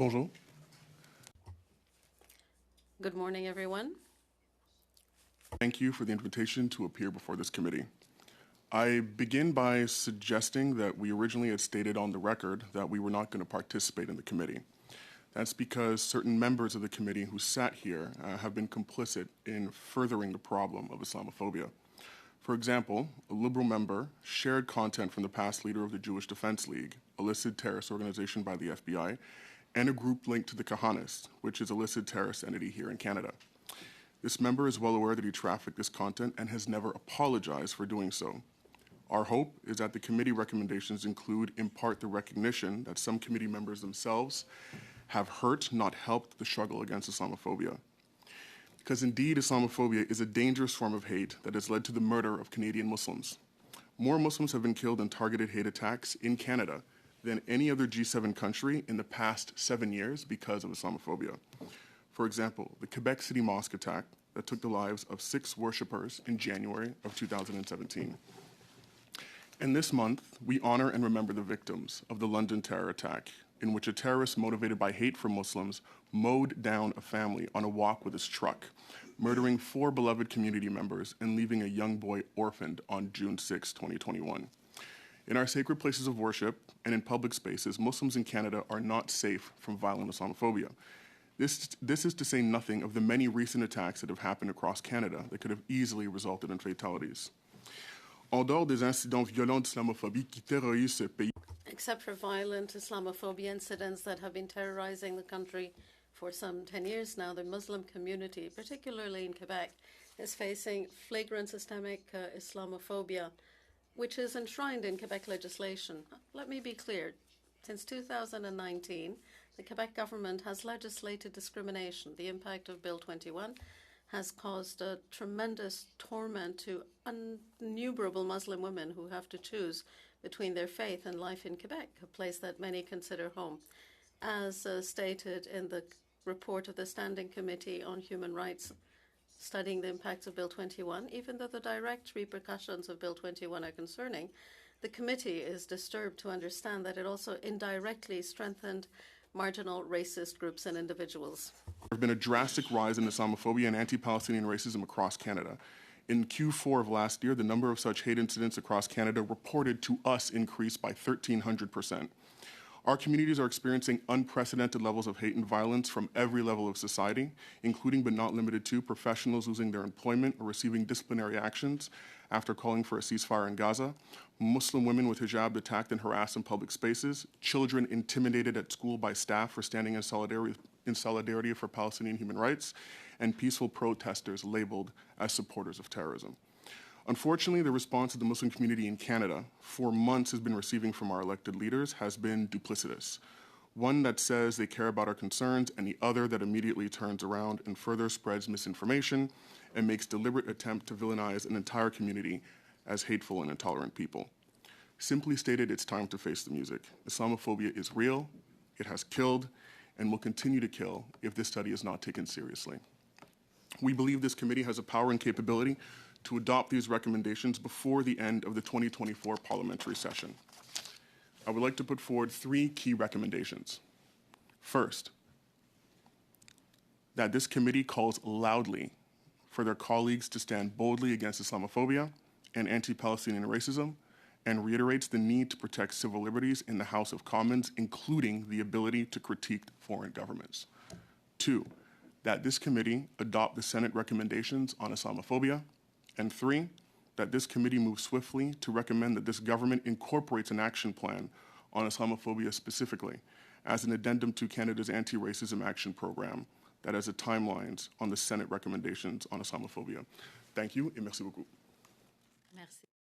Bonjour. Good morning, everyone. Thank you for the invitation to appear before this committee. I begin by suggesting that we originally had stated on the record that we were not going to participate in the committee. That's because certain members of the committee who sat here have been complicit in furthering the problem of Islamophobia. For example, a liberal member shared content from the past leader of the Jewish Defense League, a listed terrorist organization by the FBI, and a group linked to the Kahanists, which is a listed terrorist entity here in Canada. This member is well aware that he trafficked this content and has never apologized for doing so. Our hope is that the committee recommendations include, in part, the recognition that some committee members themselves have hurt, not helped, the struggle against Islamophobia. Because indeed, Islamophobia is a dangerous form of hate that has led to the murder of Canadian Muslims. More Muslims have been killed in targeted hate attacks in Canada than any other G7 country in the past 7 years because of Islamophobia. For example, the Quebec City mosque attack that took the lives of 6 worshippers in January of 2017. And this month, we honor and remember the victims of the London terror attack, in which a terrorist motivated by hate for Muslims mowed down a family on a walk with his truck, murdering 4 beloved community members and leaving a young boy orphaned on June 6, 2021. In our sacred places of worship and in public spaces, Muslims in Canada are not safe from violent Islamophobia. This is to say nothing of the many recent attacks that have happened across Canada that could have easily resulted in fatalities. En dehors des incidents violents d'islamophobie qui terrorisent ce pays. Except for violent Islamophobia incidents that have been terrorizing the country for some 10 years now, the Muslim community, particularly in Quebec, is facing flagrant systemic Islamophobia, which is enshrined in Quebec legislation. Let me be clear. Since 2019, the Quebec government has legislated discrimination. The impact of Bill 21 has caused a tremendous torment to innumerable Muslim women who have to choose between their faith and life in Quebec, a place that many consider home. As stated in the report of the Standing Committee on Human Rights studying the impacts of Bill 21, even though the direct repercussions of Bill 21 are concerning, the committee is disturbed to understand that it also indirectly strengthened marginal racist groups and individuals. There have been a drastic rise in Islamophobia and anti-Palestinian racism across Canada. In Q4 of last year, the number of such hate incidents across Canada reported to us increased by 1,300%. Our communities are experiencing unprecedented levels of hate and violence from every level of society, including but not limited to professionals losing their employment or receiving disciplinary actions after calling for a ceasefire in Gaza, Muslim women with hijab attacked and harassed in public spaces, children intimidated at school by staff for standing in solidarity for Palestinian human rights, and peaceful protesters labeled as supporters of terrorism. Unfortunately, the response of the Muslim community in Canada for months has been receiving from our elected leaders has been duplicitous. One that says they care about our concerns, and the other that immediately turns around and further spreads misinformation and makes deliberate attempt to villainize an entire community as hateful and intolerant people. Simply stated, it's time to face the music. Islamophobia is real, it has killed, and will continue to kill if this study is not taken seriously. We believe this committee has the power and capability to adopt these recommendations before the end of the 2024 parliamentary session. I would like to put forward 3 key recommendations. First, that this committee calls loudly for their colleagues to stand boldly against Islamophobia and anti-Palestinian racism, and reiterates the need to protect civil liberties in the House of Commons, including the ability to critique foreign governments. 2, that this committee adopt the Senate recommendations on Islamophobia. And 3, that this committee move swiftly to recommend that this government incorporates an action plan on Islamophobia specifically as an addendum to Canada's anti-racism action program that has the timelines on the Senate recommendations on Islamophobia. Thank you, et merci beaucoup. Merci.